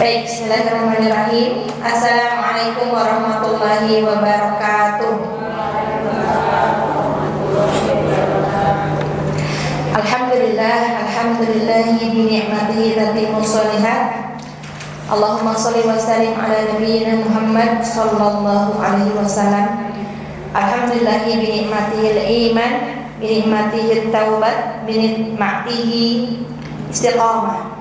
Baik, bismillahirrahmanirrahim. Assalamualaikum warahmatullahi wabarakatuh. Alhamdulillahi bi ni'matihi tatimmu shalihat. Allahumma shalli wa sallim ala nabiyyina Muhammad sallallahu alaihi wasallam. Alhamdulillahi bi ni'matihil iman, bi ni'matihit taubat, bi ni'matihi istiqamah.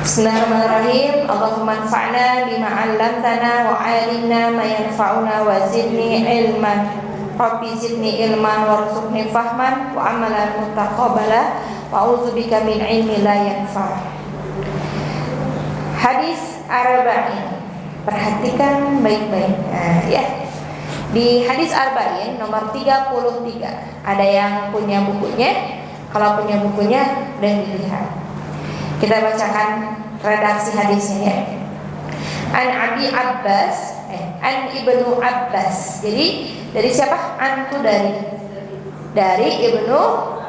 Bismillahirrahmanirrahim. Allahumma anfa'na bima 'allamtana wa 'allimna ma yanfa'una wa zidni ilman. Rabbi zidni ilman warzuqni fahman wa amalan mutaqabbala wa a'udzubika min ilmi la yanfa'. Hadis arba'in. Perhatikan baik-baik. Ya. Di hadis arba'in nomor 33. Ada yang punya bukunya? Kalau punya bukunya, boleh dilihat. Kita bacakan redaksi hadisnya ya. An Abi Abbas, An Ibnu Abbas. Jadi dari siapa? An itu dari Ibnu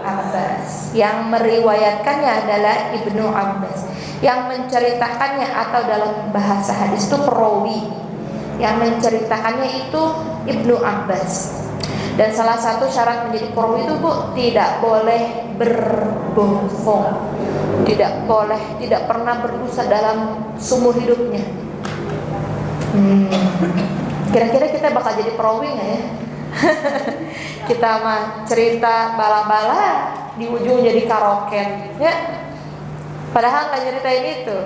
Abbas. Yang meriwayatkannya adalah Ibnu Abbas. Yang menceritakannya atau dalam bahasa hadis itu perawi. Yang menceritakannya itu Ibnu Abbas. Dan salah satu syarat menjadi perawi itu tidak boleh berbohong. Tidak pernah berdosa dalam seumur hidupnya. Kira-kira kita bakal jadi perawi nggak ya? Kita mah cerita bala-bala di ujung jadi karaoke, ya. Padahal nggak nyeritain itu.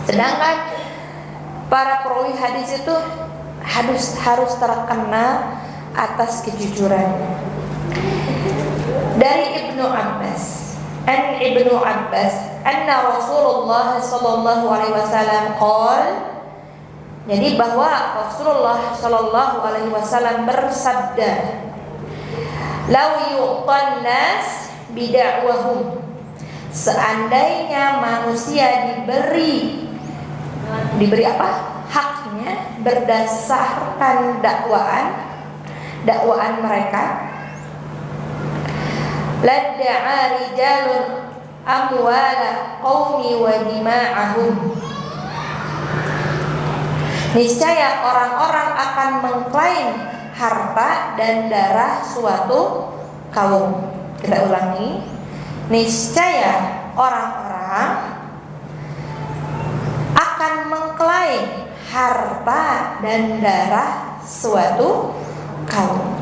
Sedangkan para perawi hadis itu harus terkenal atas kejujurannya. Dari Ibnu Abbas, An Ibnu Abbas, anna Rasulullah sallallahu alaihi wasallam qala, jadi bahwa Rasulullah sallallahu alaihi wasallam bersabda, "Lau yu'tan nas bid'awahum." Seandainya manusia diberi apa? Haknya berdasarkan dakwaan mereka, ladda'a rijalun amwala qaumi wa dima'ahum. Niscaya orang-orang akan mengklaim harta dan darah suatu kaum. Kita ulangi. Niscaya orang-orang akan mengklaim harta dan darah suatu kaum.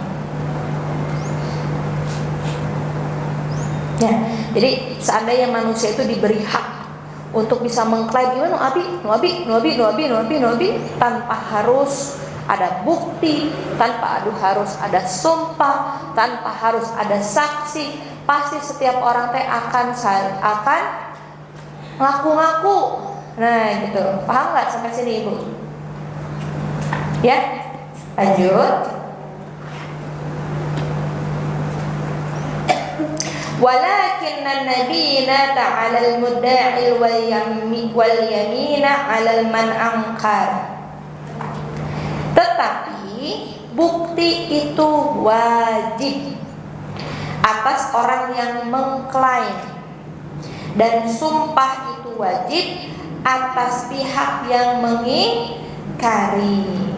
Ya, jadi seandainya manusia itu diberi hak untuk bisa mengklaim gimana Nabi tanpa harus ada bukti, tanpa harus ada sumpah, tanpa harus ada saksi, pasti setiap orang teh akan ngaku-ngaku. Nah, gitu. Paham nggak sampai sini, Ibu? Ya, lanjut. Walakinna nabiyina ta'ala al-mudda'i wal yamina 'alal man angkar. Tetapi bukti itu wajib atas orang yang mengklaim, dan sumpah itu wajib atas pihak yang mengingkari.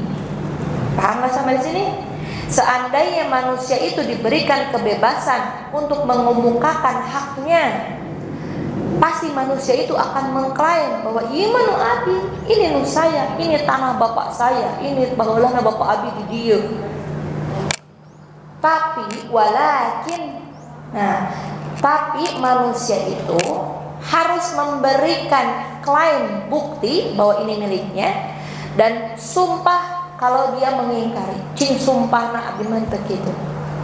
Paham nggak sampai sini? Seandainya manusia itu diberikan kebebasan untuk mengemukakan haknya, pasti manusia itu akan mengklaim bahwa iman abi, ini nu saya, ini tanah bapak saya, ini bahulah bapak abi di dia. Tapi manusia itu harus memberikan klaim bukti bahwa ini miliknya, dan sumpah kalau dia mengingkari. Cing sumpah na abdi mantek gitu.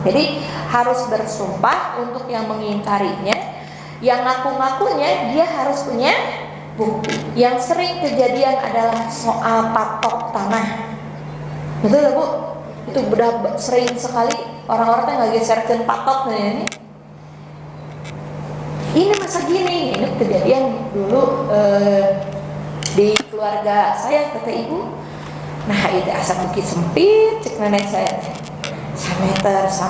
Jadi harus bersumpah untuk yang mengingkarinya. Yang ngaku-ngakunya dia harus punya bukti. Yang sering kejadian adalah soal patok tanah. Betul ya, Bu? Itu udah sering sekali orang-orang yang nggak geserkan patok nih. Ini masa gini, ini kejadian dulu di keluarga saya, kata ibu. Nah, itu asal bukit sempit, cek nenek saya, 1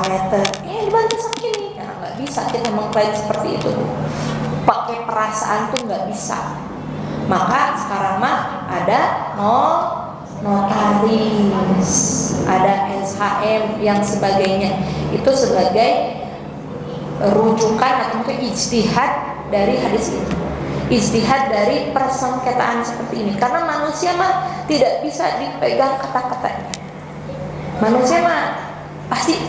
meter, dibantu segini. Nah, nggak bisa kita mengklaim seperti itu. Pakai perasaan tuh nggak bisa. Maka sekarang mah ada notaris, ada SHM yang sebagainya. Itu sebagai rujukan atau mungkin ijtihad dari hadis ini, ijtihad dari persengketaan seperti ini. Karena manusia mah tidak bisa dipegang kata-katanya. Manusia mah pasti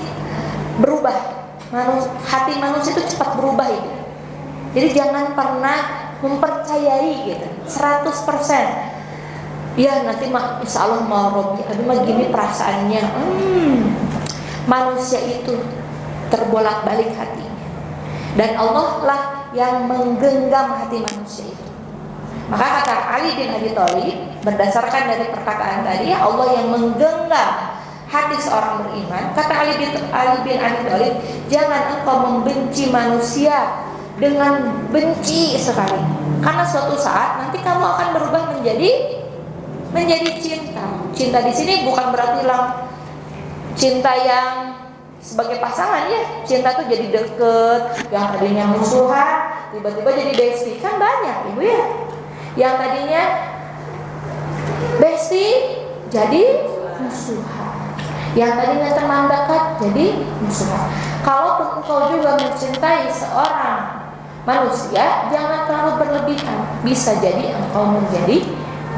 berubah. Hati manusia itu cepat berubah itu. Jadi jangan pernah mempercayai gitu 100%. Ya nanti mah insya Allah mau Robi, tapi mah gini perasaannya. Manusia itu terbolak-balik hatinya, dan Allah lah yang menggenggam hati manusia itu. Maka kata Ali bin Abi Thalib, berdasarkan dari perkataan tadi, Allah yang menggenggam hati seorang beriman. Kata Ali bin Abi Thalib, jangan engkau membenci manusia dengan benci sekali, karena suatu saat nanti kamu akan berubah menjadi cinta. Cinta di sini bukan berarti lang cinta yang sebagai pasangan ya. Cinta tuh jadi deket, yang tadinya musuhan tiba-tiba jadi bestie. Kan banyak ibu ya, yang tadinya bestie jadi musuhan, yang tadinya teman dekat jadi musuhan. Kalaupun engkau juga mencintai seorang manusia, jangan terlalu berlebihan. Bisa jadi engkau menjadi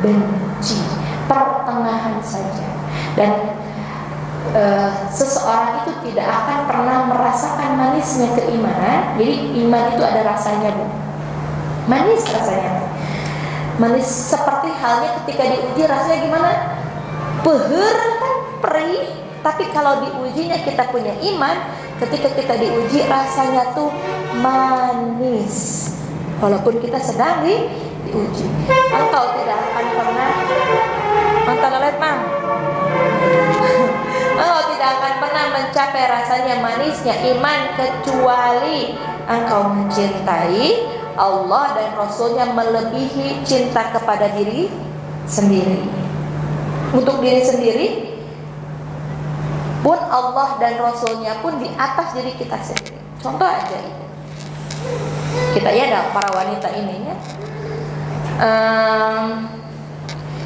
benci, pertengahan saja. Dan seseorang itu tidak akan pernah merasakan manisnya keimanan. Jadi iman itu ada rasanya, Bu. Manis rasanya. Manis seperti halnya ketika diuji, rasanya gimana? Peher kan, perih. Tapi kalau diujinya kita punya iman, ketika kita diuji rasanya tuh manis. Walaupun kita sedang diuji, engkau tidak akan pernah engkau tidak akan pernah mencapai rasanya manisnya iman kecuali engkau mencintai Allah dan Rasulnya melebihi cinta kepada diri sendiri. Untuk diri sendiri pun Allah dan Rasulnya pun di atas diri kita sendiri. Contoh aja ini, kita ya ada para wanita ini ya,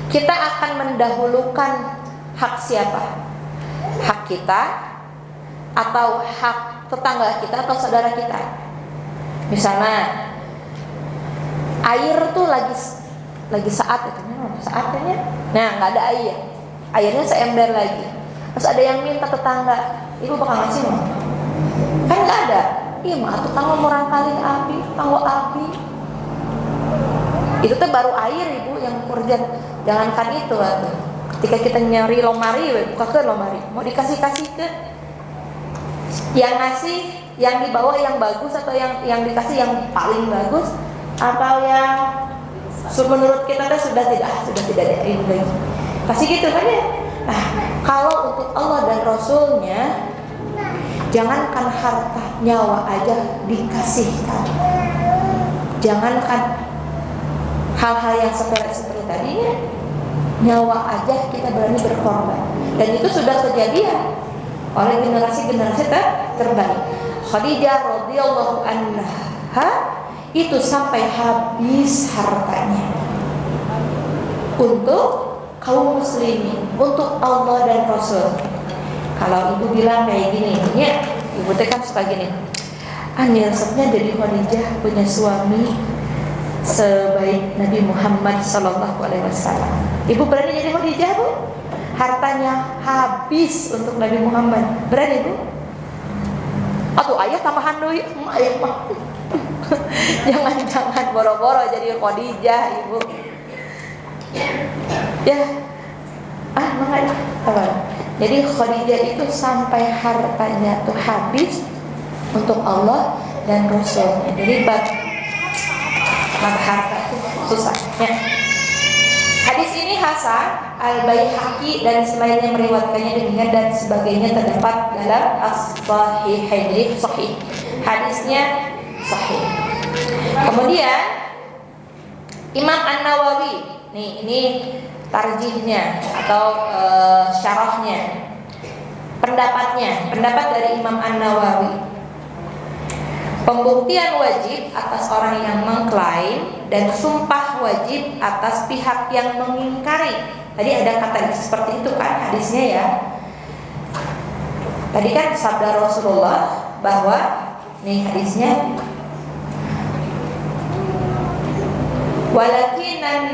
kita akan mendahulukan hak siapa? Hak kita atau hak tetangga kita atau saudara kita? Misalnya air tuh lagi saat itu, saatnya, nah nggak ada air, airnya seember lagi. Terus ada yang minta tetangga, ibu bakal ngasih nggak? Kan nggak ada. Iya mah tetangga murang kali api, tanggo api. Itu tuh baru air ibu yang urgent. Jangankan itu atuh. Ketika kita nyari lomari, buka ke lomari, mau dikasih ke yang ngasih, yang dibawa yang bagus atau yang dikasih yang paling bagus, atau yang menurut kita sudah tidak ada ini lagi. Pasti gitu kan ya. Nah, kalau untuk Allah dan Rasulnya, jangankan harta, nyawa aja dikasihkan. Jangankan hal-hal yang sepele seperti tadinya, nyawa aja kita berani berkorban. Dan itu sudah kejadian oleh generasi-generasi terbaik. Khadijah radhiyallahu anha itu sampai habis hartanya untuk kaum muslimin, untuk Allah dan Rasul. Kalau ibu bilang kayak gini, ya, ibu teh kan suka gini, nyesepnya jadi Khadijah punya suami sebaik Nabi Muhammad SAW. Ibu berani jadi Khadijah, Bu? Hartanya habis untuk Nabi Muhammad. Berani, Bu? Atau ayah tambahan deui, ayah mah. Jangan boro-boro jadi Khadijah, Ibu. Ya. Makanya apa? Jadi Khadijah itu sampai hartanya tuh habis untuk Allah dan Rasulnya. Jadi bab harta itu susah ya. Hadis ini hasan, Al-Baihaqi dan selainnya meriwayatkannya demikian dan sebagainya terdapat dalam As-Sahihain. Jadi sahih. Hadisnya sahih. Kemudian Imam An-Nawawi, nih ini tarjihnya atau syarahnya, pendapat dari Imam An-Nawawi. Pembuktian wajib atas orang yang mengklaim dan sumpah wajib atas pihak yang mengingkari. Tadi ada kata seperti itu kan hadisnya ya. Tadi kan sabda Rasulullah bahwa nih hadisnya, walakinnal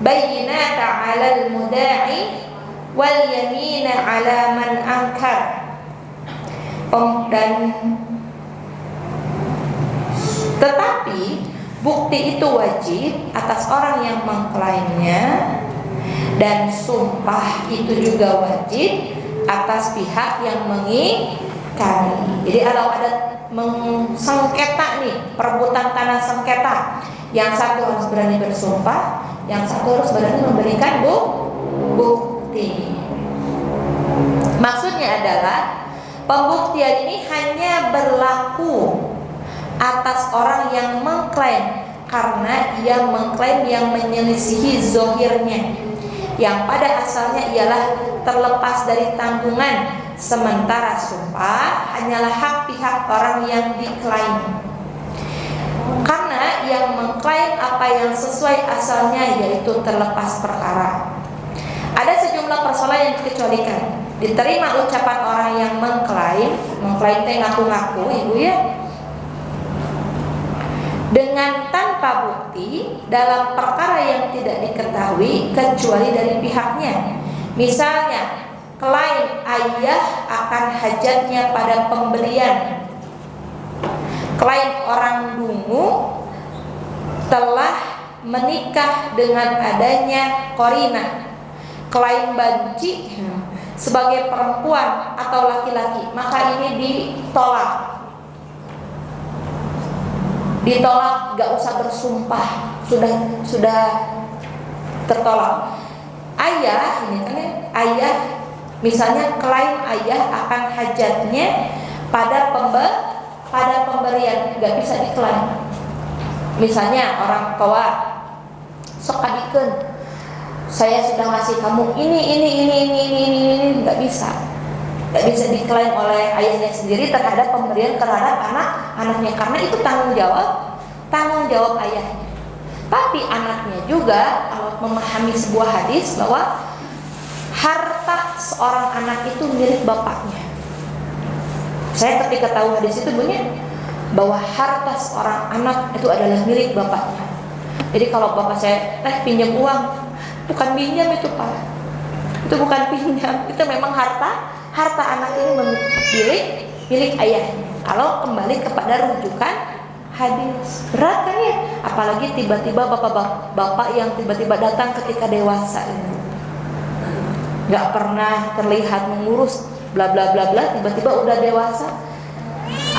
bayyinata 'alal muda'i wal yamina 'ala man ankar. Dan tetapi bukti itu wajib atas orang yang mengklaimnya, dan sumpah itu juga wajib atas pihak yang mengingkari. Jadi kalau ada sengketa nih, perebutan tanah sengketa, yang satu harus berani bersumpah, yang satu harus berani memberikan bukti. Maksudnya adalah pembuktian ini hanya berlaku atas orang yang mengklaim, karena ia mengklaim yang menyelisihi zahirnya, yang pada asalnya ialah terlepas dari tanggungan, sementara sumpah hanyalah hak pihak orang yang diklaim. Karena yang mengklaim apa yang sesuai asalnya, yaitu terlepas perkara. Ada sejumlah persoalan yang dikecualikan. Diterima ucapan orang yang mengklaim teh ngaku-ngaku ibu ya, dengan tanpa bukti dalam perkara yang tidak diketahui kecuali dari pihaknya. Misalnya, klaim ayah akan hajatnya pada pemberian, klaim orang dungu telah menikah dengan adanya korina, klaim banci sebagai perempuan atau laki-laki, maka ini ditolak, gak usah bersumpah, sudah tertolak. Ayah ini kan ya, ayah misalnya klaim ayah akan hajatnya pada pemberian, gak bisa diklaim. Misalnya orang tua sok adikeun, saya sudah ngasih kamu ini, nggak bisa diklaim oleh ayahnya sendiri terhadap pemberian terhadap anaknya, karena itu tanggung jawab ayahnya. Tapi anaknya juga kalau memahami sebuah hadis bahwa harta seorang anak itu milik bapaknya. Saya ketika tahu hadis itu bunyi bahwa harta seorang anak itu adalah milik bapaknya. Jadi kalau bapak saya pinjam uang, bukan pinjam itu Pak, itu bukan pinjam, itu memang harta anak ini milik ayahnya. Kalau kembali kepada rujukan hadis, berat kan ya, apalagi tiba-tiba bapak yang tiba-tiba datang ketika dewasa ini, nggak pernah terlihat mengurus bla bla bla bla, tiba-tiba udah dewasa,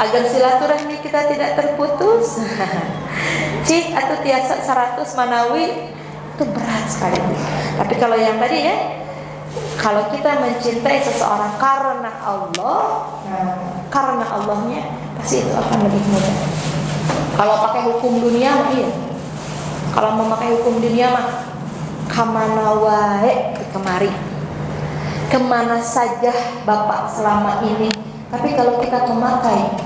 agar silaturahmi kita tidak terputus. Cik atau tiasa 100 manawi, itu berat sekali. Tapi kalau yang tadi ya, kalau kita mencintai seseorang karena Allah, karena Allahnya, pasti itu akan lebih mudah. Kalau pakai hukum dunia mah iya. Kalau memakai hukum dunia mah kamana wae kemari, kemana saja Bapak selama ini. Tapi kalau kita memakai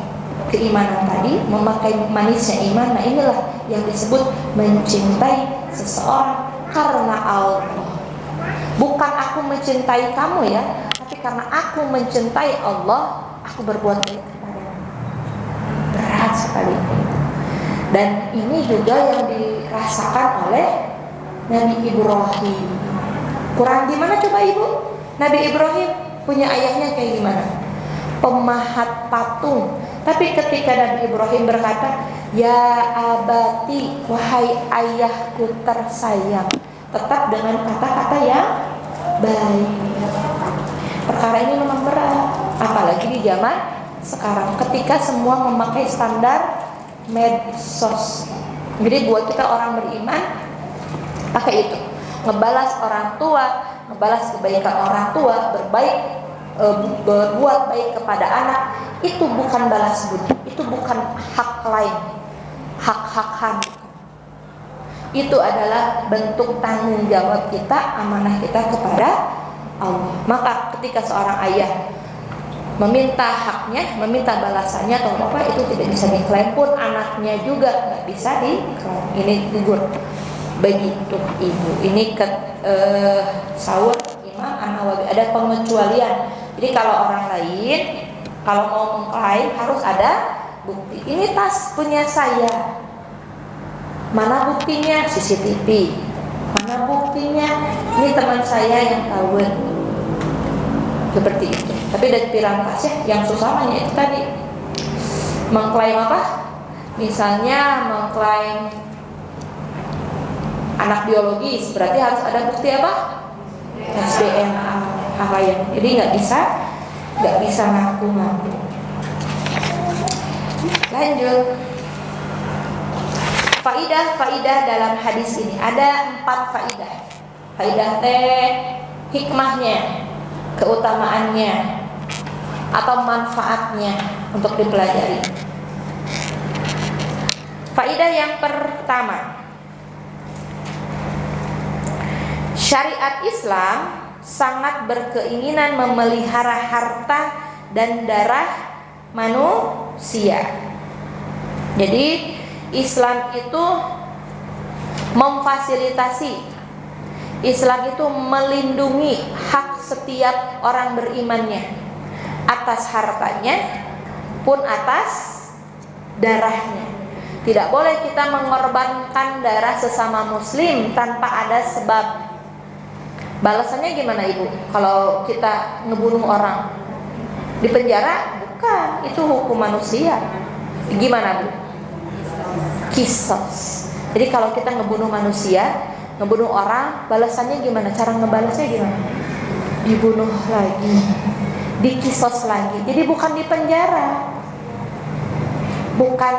keimanan tadi, memakai manisnya iman, nah inilah yang disebut mencintai seseorang karena Allah. Bukan aku mencintai kamu ya, tapi karena aku mencintai Allah, aku berbuat baik kepadamu. Berat sekali. Dan ini juga yang dirasakan oleh Nabi Ibrahim. Kurang gimana coba ibu? Nabi Ibrahim punya ayahnya kayak gimana? Pemahat patung. Tapi ketika Nabi Ibrahim berkata, ya abati, wahai ayahku tersayang, tetap dengan kata-kata yang baik. Perkara ini memang berat, apalagi di zaman sekarang ketika semua memakai standar medsos. Jadi buat kita orang beriman pakai itu, ngebalas orang tua, ngebalas kebaikan orang tua, berbuat baik kepada anak, itu bukan balas budi, itu bukan hak lain, hak ham. Itu adalah bentuk tanggung jawab kita, amanah kita kepada Allah. Maka ketika seorang ayah meminta haknya, meminta balasannya atau apa, itu tidak bisa diklaim, pun anaknya juga nggak bisa diklaim. Ini gugur begitu ibu. Ini sahur Imam An-Nawawi, ada pengecualian. Jadi kalau orang lain kalau mau mengklaim harus ada bukti. Ini tas punya saya. Mana buktinya? CCTV. Mana buktinya? Ini teman saya yang kawin. Seperti itu. Tapi dari pirang tasnya yang susahnya itu tadi. Mengklaim apa? Misalnya mengklaim anak biologis, berarti harus ada bukti apa? Tes DNA, hal lain. Jadi nggak bisa ngaku-ngaku. Lanjut. Faidah dalam hadis ini ada 4 faidah. Faidah hikmahnya, keutamaannya, atau manfaatnya untuk dipelajari. Faidah yang pertama, syariat Islam sangat berkeinginan memelihara harta dan darah manusia. Jadi Islam itu memfasilitasi, Islam itu melindungi hak setiap orang berimannya atas hartanya pun atas darahnya. Tidak boleh kita mengorbankan darah sesama muslim tanpa ada sebab. Balasannya gimana ibu? Kalau kita ngebunuh orang di penjara? Bukan, itu hukum manusia. Gimana bu? Kisos. Jadi kalau kita ngebunuh manusia, ngebunuh orang, balasannya gimana? Cara ngebalasnya gimana? Dibunuh lagi, dikisos lagi. Jadi bukan di penjara, bukan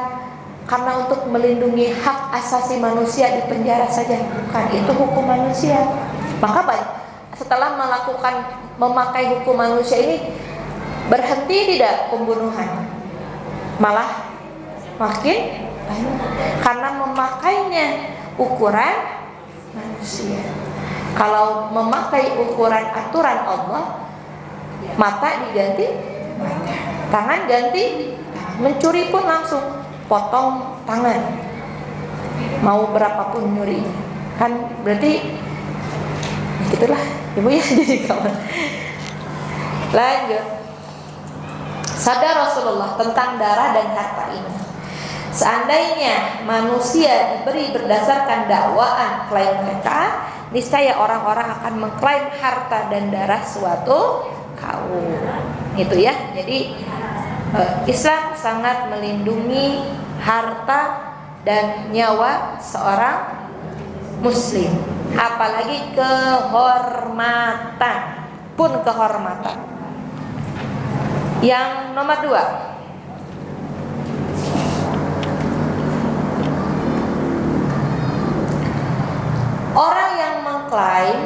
karena untuk melindungi hak asasi manusia di penjara saja, bukan. Itu hukum manusia. Maka setelah memakai hukum manusia ini, berhenti tidak pembunuhan, malah makin banyak karena memakainya ukuran manusia. Kalau memakai ukuran aturan Allah, mata diganti mata, tangan ganti tangan. Mencuri pun langsung potong tangan, mau berapapun nyurinya. Kan berarti gitulah ibu ya. Jadi kawan. Lanjut. Sabda Rasulullah tentang darah dan harta ini. Seandainya manusia diberi berdasarkan dakwaan klaim mereka, niscaya orang-orang akan mengklaim harta dan darah suatu kaum. Itu ya. Jadi Islam sangat melindungi harta dan nyawa seorang muslim, apalagi kehormatan pun kehormatan. Yang nomor 2, orang yang mengklaim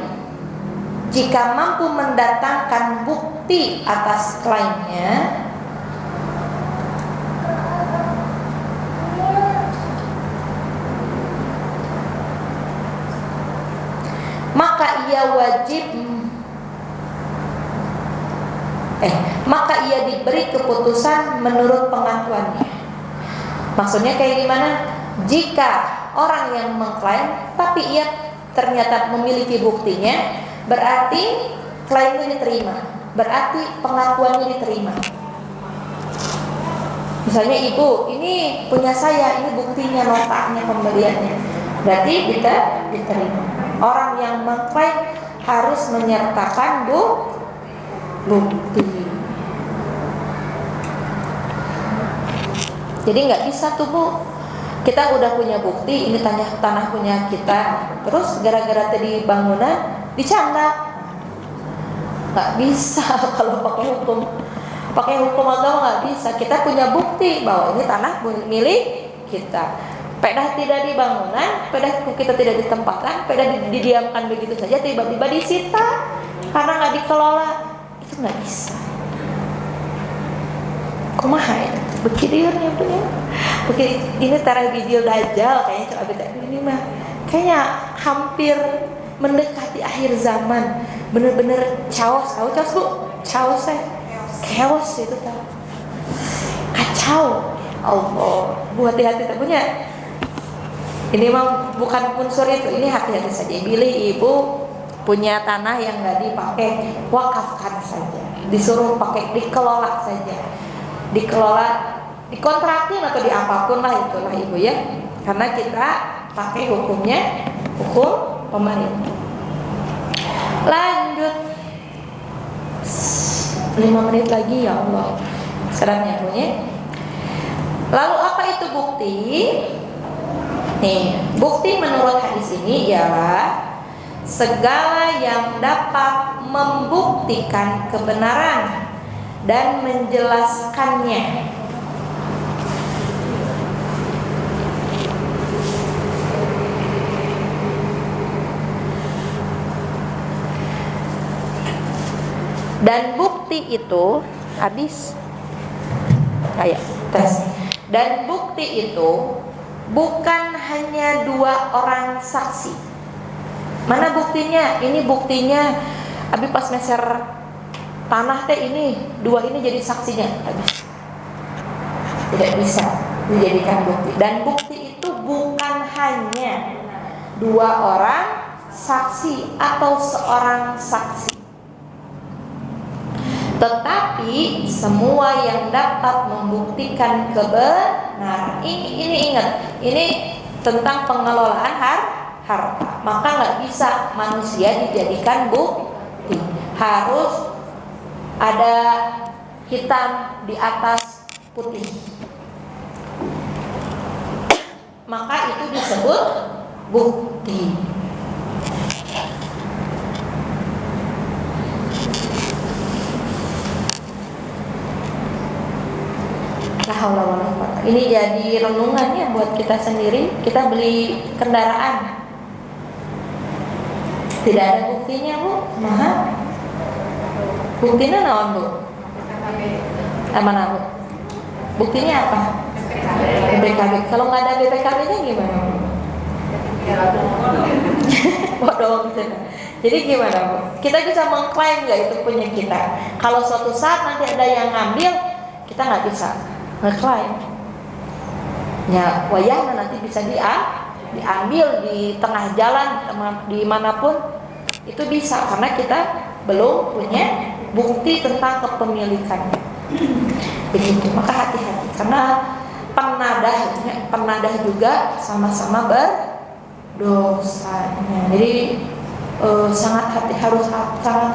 jika mampu mendatangkan bukti atas klaimnya, maka ia diberi keputusan menurut pengakuannya. Maksudnya kayak gimana? Jika orang yang mengklaim tapi ia ternyata memiliki buktinya, berarti klaimnya diterima, berarti pengakuannya diterima. Misalnya ibu, ini punya saya, ini buktinya, notanya, pembeliannya, berarti kita diterima. Orang yang mengklaim harus menyertakan bukti. Jadi nggak bisa tuh bu, kita udah punya bukti, ini tanah punya kita, terus gara-gara tadi bangunan dicanda, nggak bisa. Kalau pakai hukum agama nggak bisa. Kita punya bukti bahwa ini tanah milik kita. Pedah tidak di bangunan, pedah kita tidak ditempatkan, pedah didiamkan begitu saja, tiba-tiba disita karena nggak dikelola, itu nggak bisa. Kumaha ya? Begininya punya. Ini taruh video Dajjal kayaknya, coba ini mah kayaknya hampir mendekati akhir zaman. Bener-bener chaos bu, chaos chaos itu tahu, kacau. Allah, Bu hati-hati tak punya. Ini mah bukan unsur itu, ini hati-hati saja. Pilih ibu punya tanah yang nggak dipakai, wakafkan saja. Disuruh pakai, dikelola saja, dikelola, dikontrakin atau diapapun lah itulah ibu ya. Karena kita pakai hukumnya, hukum pemerintah. Lanjut 5 menit lagi ya Allah. Sekarang nyambungnya. Lalu apa itu bukti? Nih, bukti menurut hadis ini ialah segala yang dapat membuktikan kebenaran dan menjelaskannya. Dan bukti itu habis. Ayo, tes. Dan bukti itu bukan hanya 2 orang saksi. Mana buktinya? Ini buktinya Abi pas meser tanah teh ini 2 ini jadi saksinya. Habis. Tidak bisa dijadikan bukti. Dan bukti itu bukan hanya 2 orang saksi atau seorang saksi, tetapi semua yang dapat membuktikan kebenaran. Ini ingat, ini tentang pengelolaan harta. Maka nggak bisa manusia dijadikan bukti. Harus ada hitam di atas putih. Maka itu disebut bukti. Ini jadi renungannya buat kita sendiri. Kita beli kendaraan, tidak ada buktinya Bu, mahal. Buktinya naon Bu? Mana Bu? Buktinya apa? BPKB. Kalau nggak ada BPKB-nya gimana Bu? Bodoh gitu. Jadi gimana Bu? Kita bisa mengklaim nggak itu punya kita? Kalau suatu saat nanti ada yang ngambil, kita nggak bisa ngeklaim. Ya, wayahnya nanti bisa diambil di tengah jalan, di manapun itu bisa, karena kita belum punya bukti tentang kepemilikannya. Begitu, maka hati-hati karena penadah juga sama-sama berdosanya. Jadi harus sangat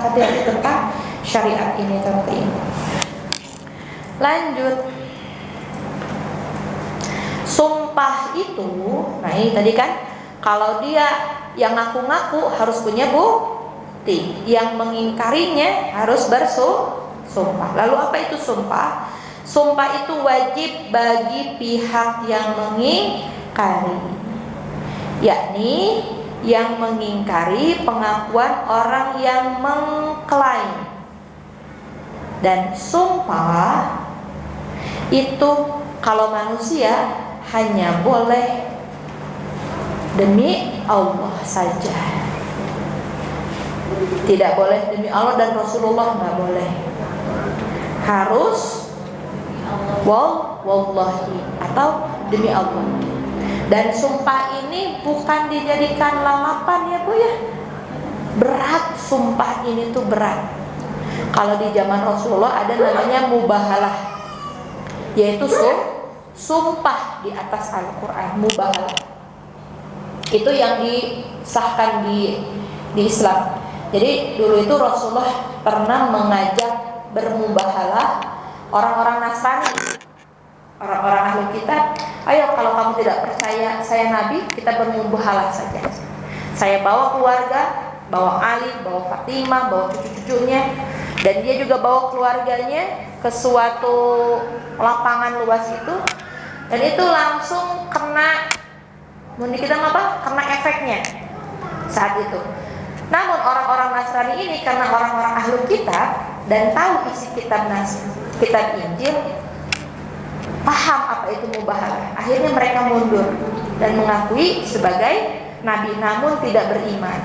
hati-hati tentang syariat ini tentang ini. Lanjut. Sumpah itu, nah ini tadi kan, kalau dia yang ngaku-ngaku harus punya bukti, yang mengingkarinya harus bersumpah. Lalu apa itu sumpah? Sumpah itu wajib bagi pihak yang mengingkari, yakni yang mengingkari pengakuan orang yang mengklaim. Dan sumpah itu kalau manusia hanya boleh demi Allah saja. Tidak boleh demi Allah dan Rasulullah, nggak boleh. Harus wallahi atau demi Allah. Dan sumpah ini bukan dijadikan lalapan ya Bu ya. Berat, sumpah ini tuh berat. Kalau di zaman Rasulullah ada namanya mubahalah, yaitu sumpah di atas Al-Quran, mubahalah. Itu yang disahkan di Islam. Jadi dulu itu Rasulullah pernah mengajak bermubahalah orang-orang Nasrani, orang-orang ahli kitab. Ayo, kalau kamu tidak percaya saya Nabi, kita bermubahalah saja. Saya bawa keluarga, bawa Ali, bawa Fatimah, bawa cucu-cucunya, dan dia juga bawa keluarganya ke suatu lapangan luas itu. Dan itu langsung kena, kena efeknya saat itu. Namun orang-orang Nasrani ini karena orang-orang ahli kitab dan tahu isi kitab Injil, paham apa itu mubahalah. Akhirnya mereka mundur dan mengakui sebagai nabi, namun tidak beriman.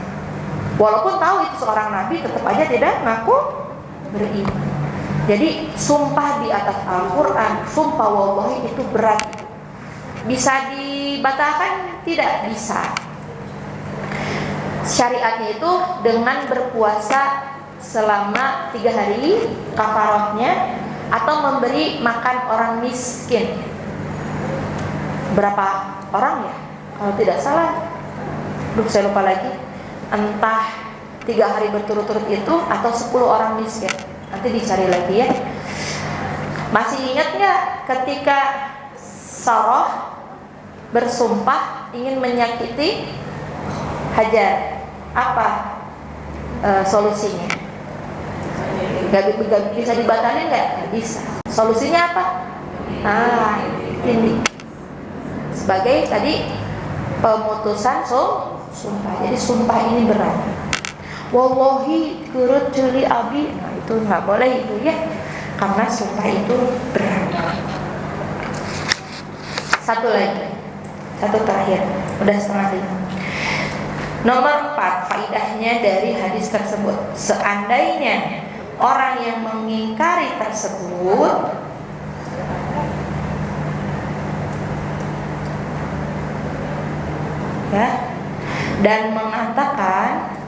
Walaupun tahu itu seorang nabi, tetap aja tidak ngaku beriman. Jadi sumpah di atas Al-Quran, sumpah wallahi itu berat. Bisa dibatalkan? Tidak bisa. Syariatnya itu dengan berpuasa selama 3 hari kafarahnya, atau memberi makan orang miskin. Berapa orang ya? Kalau tidak salah, saya lupa lagi. Entah 3 hari berturut-turut itu atau 10 orang miskin. Nanti dicari lagi ya. Masih ingat nggak ketika Sarah bersumpah ingin menyakiti Hajar? Apa solusinya? Gak bisa dibatalin nggak? Nggak bisa. Solusinya apa? Ini sebagai tadi pemutusan sumpah. Jadi sumpah ini berat. Wallahi kurut celi abi, nah itu nggak boleh itu ya, karena sumpah itu berat. Satu lagi, satu terakhir, udah 4:30. Nomor 4, faidahnya dari hadis tersebut. Seandainya orang yang mengingkari tersebut ya, dan mengatakan,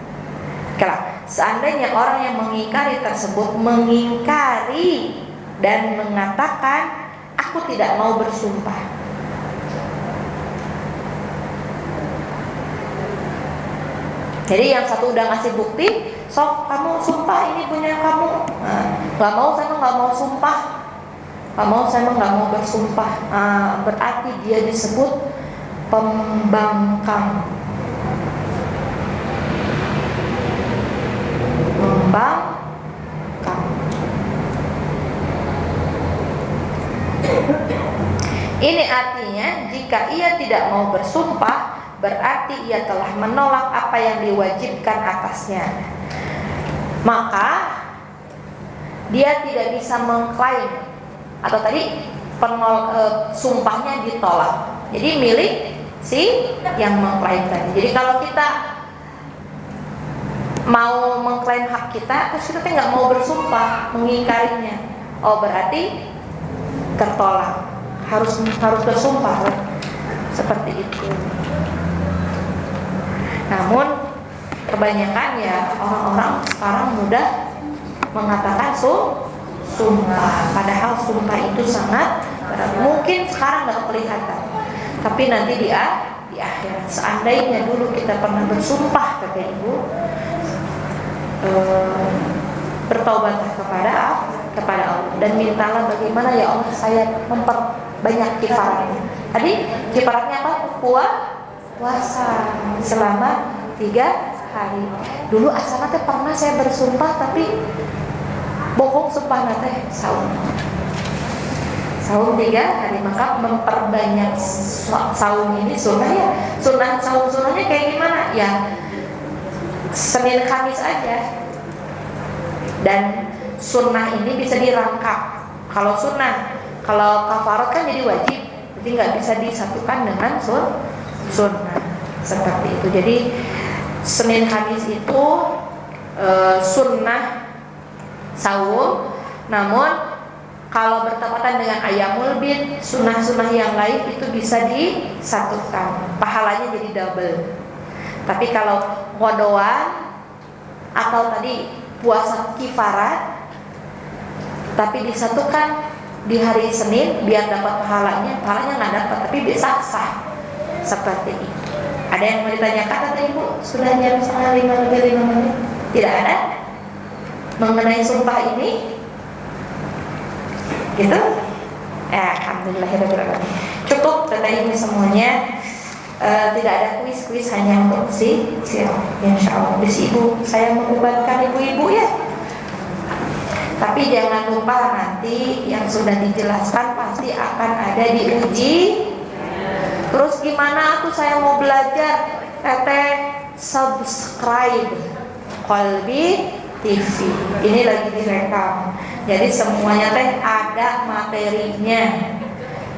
seandainya orang yang mengingkari tersebut mengingkari dan mengatakan, aku tidak mau bersumpah. Jadi yang satu udah ngasih bukti, sok kamu sumpah ini punya kamu. Gak mau, saya nggak mau sumpah. Gak mau, saya nggak mau bersumpah. Berarti dia disebut pembangkang. Membangkang. Ini artinya jika ia tidak mau bersumpah, berarti ia telah menolak apa yang diwajibkan atasnya. Maka dia tidak bisa mengklaim, atau tadi sumpahnya ditolak. Jadi milik si yang mengklaim tadi. Jadi kalau kita mau mengklaim hak kita, terus kita nggak mau bersumpah, mengingkarinya, berarti tertolak. Harus bersumpah, seperti itu. Namun kebanyakan ya orang-orang sekarang mudah mengatakan sumpah, padahal sumpah itu sangat berat. Mungkin sekarang nggak kelihatan, tapi nanti di akhirat. Seandainya dulu kita pernah bersumpah, kata ibu, bertaubatlah kepada Allah dan mintalah bagaimana ya Allah saya memperbanyak kifaratnya. Tadi kifaratnya apa? Puasa selama 3 hari. Dulu asal teh pernah saya bersumpah tapi bohong sumpah teh saum 3 hari, maka memperbanyak saum ini sunnah ya. Sunnahnya kayak gimana ya? Senin Kamis aja. Dan sunnah ini bisa dirangkap. Kalau kafarat kan jadi wajib, jadi nggak bisa disatukan dengan sunnah seperti itu. Jadi Senin Kamis itu sunnah saum, namun kalau bertepatan dengan Ayyamul Bid, sunnah-sunnah yang lain itu bisa disatukan, pahalanya jadi double. Tapi kalau qodoan atau tadi puasa kifarat tapi disatukan di hari Senin biar dapat pahalanya nggak dapat, tapi bisa sah. Seperti itu. Ada yang mau ditanyakan atau ibu? Sudah jam 4:30 lebih 5 menit. Tidak ada mengenai sumpah ini? Gitu? Alhamdulillahirobbilalamin. Cukup kata ibu semuanya. Tidak ada kuis hanya untuk insya Allah. Bis ibu saya mengubatkan ibu-ibu ya. Tapi jangan lupa nanti yang sudah dijelaskan pasti akan ada diuji. Terus gimana tuh saya mau belajar? Subscribe Kolbi TV. Ini lagi direkam. Jadi semuanya ada materinya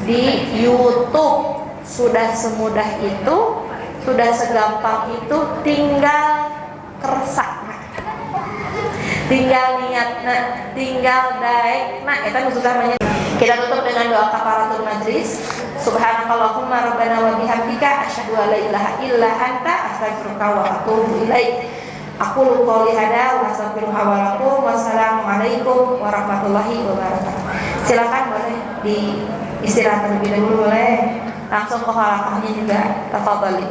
di YouTube. Sudah semudah itu, sudah segampang itu, tinggal keresak. tinggal niat, tinggal daek, itu susah banyak. Kita tutup dengan doa kafaratul majlis. Subhanakallahumma rabbana wa bihamdika asyhadu an la ilaha illa anta astaghfiruka wa atubu ilaik. Aku qouli hada wa astaghfiruka wa lakum. Wassalamualaikum warahmatullahi wabarakatuh. Silakan boleh di istirahat terlebih dahulu, boleh langsung ke halaqahnya juga. Tafadhali.